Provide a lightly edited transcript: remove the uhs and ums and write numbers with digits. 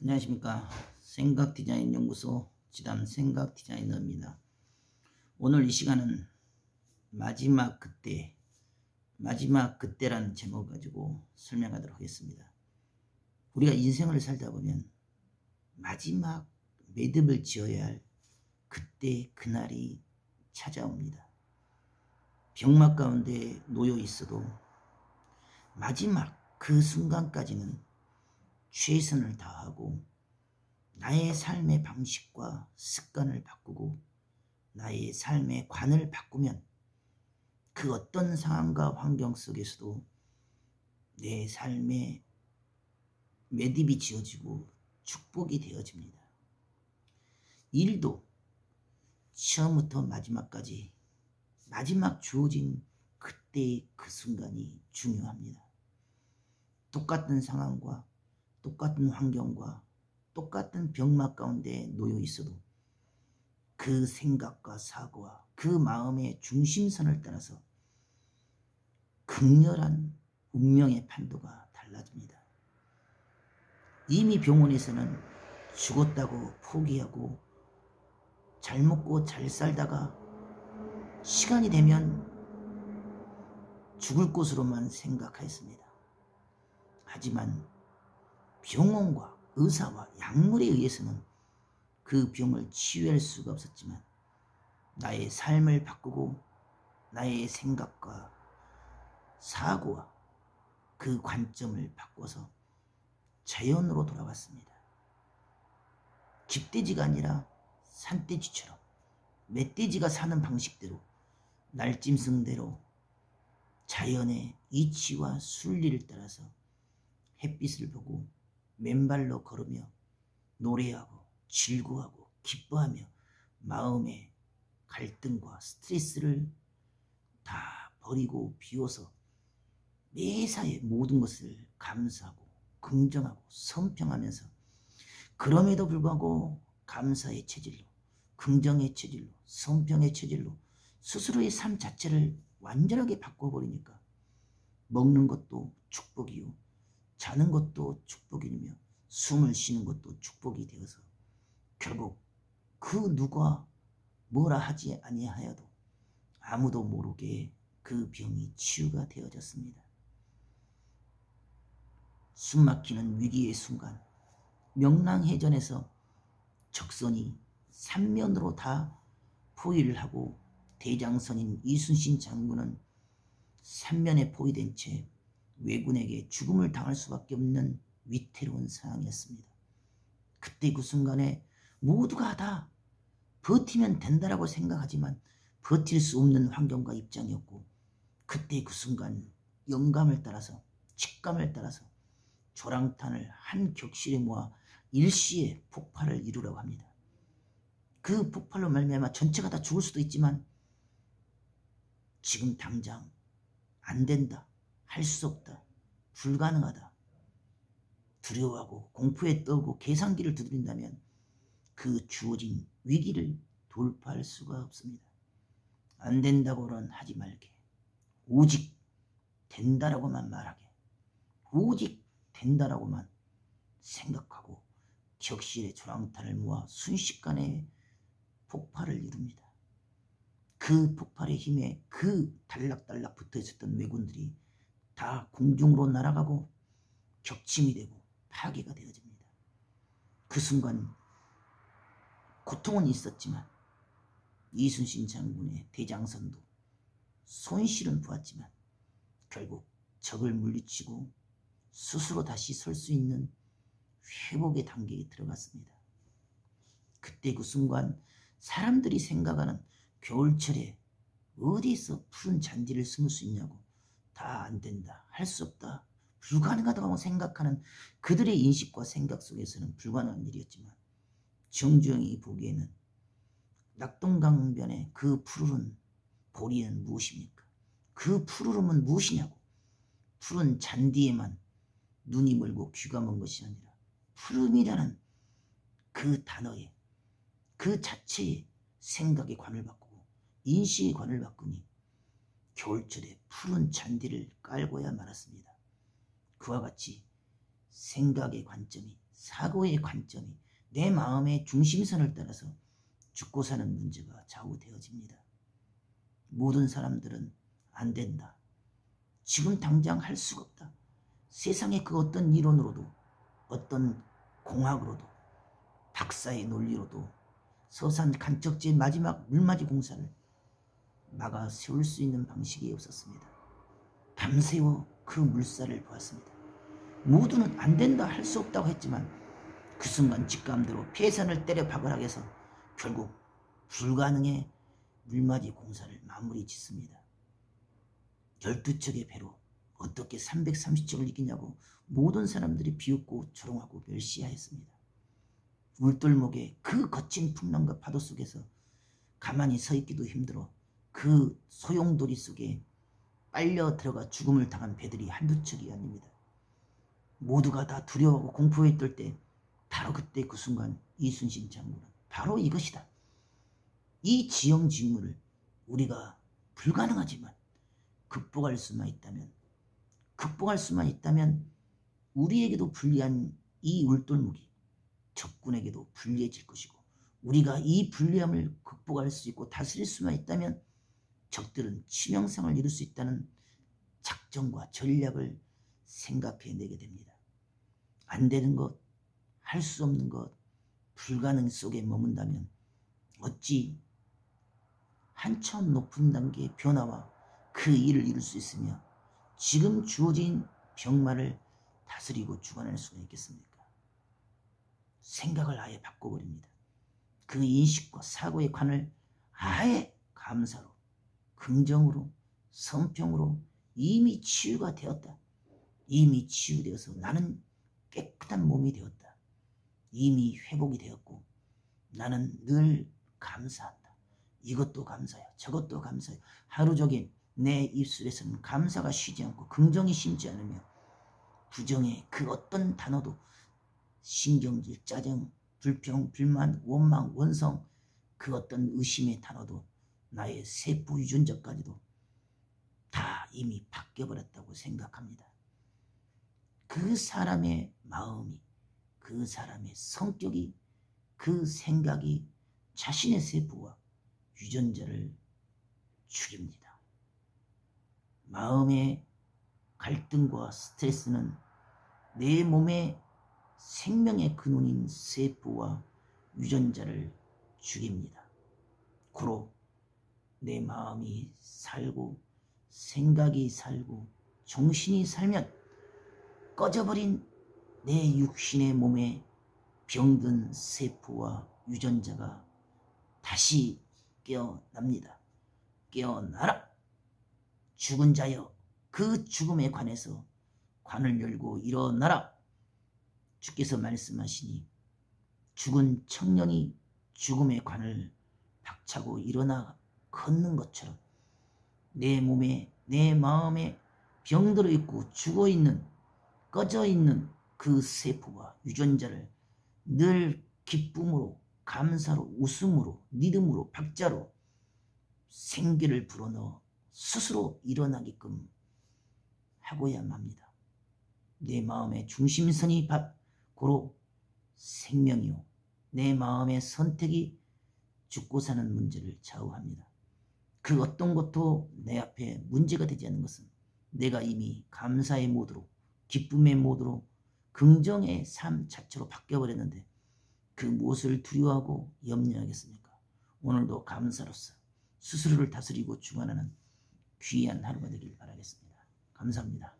안녕하십니까. 생각디자인연구소 지담 생각디자이너입니다. 오늘 이 시간은 마지막 그때라는 제목을 가지고 설명하도록 하겠습니다. 우리가 인생을 살다 보면 마지막 매듭을 지어야 할 그때 그날이 찾아옵니다. 병막 가운데 놓여 있어도 마지막 그 순간까지는 최선을 다하고 나의 삶의 방식과 습관을 바꾸고 나의 삶의 관을 바꾸면 그 어떤 상황과 환경 속에서도 내 삶의 매듭이 지어지고 축복이 되어집니다. 일도 처음부터 마지막까지 마지막 주어진 그때의 그 순간이 중요합니다. 똑같은 상황과 똑같은 환경과 똑같은 병막 가운데 놓여 있어도 그 생각과 사고와 그 마음의 중심선을 따라서 극렬한 운명의 판도가 달라집니다. 이미 병원에서는 죽었다고 포기하고 잘 먹고 잘 살다가 시간이 되면 죽을 것으로만 생각했습니다. 하지만 병원과 의사와 약물에 의해서는 그 병을 치유할 수가 없었지만 나의 삶을 바꾸고 나의 생각과 사고와 그 관점을 바꿔서 자연으로 돌아왔습니다. 집돼지가 아니라 산돼지처럼 멧돼지가 사는 방식대로 날짐승대로 자연의 이치와 순리를 따라서 햇빛을 보고 맨발로 걸으며 노래하고 즐거워하고 기뻐하며 마음의 갈등과 스트레스를 다 버리고 비워서 매사에 모든 것을 감사하고 긍정하고 선평하면서 그럼에도 불구하고 감사의 체질로 긍정의 체질로 선평의 체질로 스스로의 삶 자체를 완전하게 바꿔버리니까 먹는 것도 축복이요 자는 것도 축복이며 숨을 쉬는 것도 축복이 되어서 결국 그 누가 뭐라 하지 아니하여도 아무도 모르게 그 병이 치유가 되어졌습니다. 숨막히는 위기의 순간 명랑해전에서 적선이 삼면으로 다 포위를 하고 대장선인 이순신 장군은 삼면에 포위된 채 왜군에게 죽음을 당할 수밖에 없는 위태로운 상황이었습니다. 그때 그 순간에 모두가 다 버티면 된다라고 생각하지만 버틸 수 없는 환경과 입장이었고 그때 그 순간 영감을 따라서 직감을 따라서 조랑탄을 한 격실에 모아 일시에 폭발을 이루려고 합니다. 그 폭발로 말미암아 전체가 다 죽을 수도 있지만 지금 당장 안 된다. 할 수 없다. 불가능하다. 두려워하고 공포에 떨고 계산기를 두드린다면 그 주어진 위기를 돌파할 수가 없습니다. 안 된다고는 하지 말게. 오직 된다라고만 말하게. 오직 된다라고만 생각하고 격실의 조랑탄을 모아 순식간에 폭발을 이룹니다. 그 폭발의 힘에 그 달락달락 붙어 있었던 왜군들이 다 공중으로 날아가고 격침이 되고 파괴가 되어집니다. 그 순간 고통은 있었지만 이순신 장군의 대장선도 손실은 보았지만 결국 적을 물리치고 스스로 다시 설 수 있는 회복의 단계에 들어갔습니다. 그때 그 순간 사람들이 생각하는 겨울철에 어디서 푸른 잔디를 심을 수 있냐고 다 안 된다, 할 수 없다, 불가능하다고 생각하는 그들의 인식과 생각 속에서는 불가능한 일이었지만 정주영이 보기에는 낙동강변의 그 푸르른 보리는 무엇입니까? 그 푸르름은 무엇이냐고. 푸른 잔디에만 눈이 멀고 귀가 먼 것이 아니라 푸름이라는 그 단어에 그 자체의 생각의 관을 바꾸고 인식의 관을 바꾸니 겨울철에 푸른 잔디를 깔고야 말았습니다. 그와 같이 생각의 관점이 사고의 관점이 내 마음의 중심선을 따라서 죽고 사는 문제가 좌우되어집니다. 모든 사람들은 안 된다. 지금 당장 할 수가 없다. 세상의 그 어떤 이론으로도 어떤 공학으로도 박사의 논리로도 서산 간척지의 마지막 물맞이 공사를 막아 세울 수 있는 방식이 없었습니다. 밤새워 그 물살을 보았습니다. 모두는 안 된다 할 수 없다고 했지만 그 순간 직감대로 폐선을 때려 박으라 해서 결국 불가능의 물맞이 공사를 마무리 짓습니다. 12척의 배로 어떻게 330척을 이기냐고 모든 사람들이 비웃고 조롱하고 멸시하였습니다. 울돌목에 그 거친 풍랑과 파도 속에서 가만히 서 있기도 힘들어 그 소용돌이 속에 빨려 들어가 죽음을 당한 배들이 한두 척이 아닙니다. 모두가 다 두려워하고 공포에 떨 때 바로 그때 그 순간 이순신 장군은 바로 이것이다. 이 지형직물을 우리가 불가능하지만 극복할 수만 있다면 우리에게도 불리한 이 울돌목이 적군에게도 불리해질 것이고 우리가 이 불리함을 극복할 수 있고 다스릴 수만 있다면 적들은 치명상을 이룰 수 있다는 작전과 전략을 생각해내게 됩니다. 안 되는 것, 할 수 없는 것, 불가능 속에 머문다면 어찌 한참 높은 단계의 변화와 그 일을 이룰 수 있으며 지금 주어진 병마를 다스리고 주관할 수가 있겠습니까? 생각을 아예 바꿔버립니다. 그 인식과 사고의 관을 아예 감사로, 긍정으로, 성평으로 이미 치유가 되었다. 이미 치유되어서 나는 깨끗한 몸이 되었다. 이미 회복이 되었고 나는 늘 감사한다. 이것도 감사해요. 저것도 감사해요. 하루 종일 내 입술에서는 감사가 쉬지 않고 긍정이 심지 않으며 부정의 그 어떤 단어도 신경질, 짜증, 불평, 불만, 원망, 원성 그 어떤 의심의 단어도 나의 세포 유전자까지도 다 이미 바뀌어버렸다고 생각합니다. 그 사람의 마음이, 그 사람의 성격이, 그 생각이 자신의 세포와 유전자를 죽입니다. 마음의 갈등과 스트레스는 내 몸의 생명의 근원인 세포와 유전자를 죽입니다. 고로 내 마음이 살고 생각이 살고 정신이 살면 꺼져버린 내 육신의 몸에 병든 세포와 유전자가 다시 깨어납니다. 깨어나라! 죽은 자여 그 죽음에 관해서 관을 열고 일어나라! 주께서 말씀하시니 죽은 청년이 죽음의 관을 박차고 일어나 걷는 것처럼 내 몸에 내 마음에 병들어 있고 죽어있는 꺼져 있는 그 세포와 유전자를 늘 기쁨으로 감사로 웃음으로 믿음으로 박자로 생기를 불어넣어 스스로 일어나게끔 하고야만 합니다. 내 마음의 중심선이 고로 생명이요 내 마음의 선택이 죽고 사는 문제를 좌우합니다. 그 어떤 것도 내 앞에 문제가 되지 않는 것은 내가 이미 감사의 모드로 기쁨의 모드로 긍정의 삶 자체로 바뀌어버렸는데 그 무엇을 두려워하고 염려하겠습니까? 오늘도 감사로서 스스로를 다스리고 주관하는 귀한 하루가 되길 바라겠습니다. 감사합니다.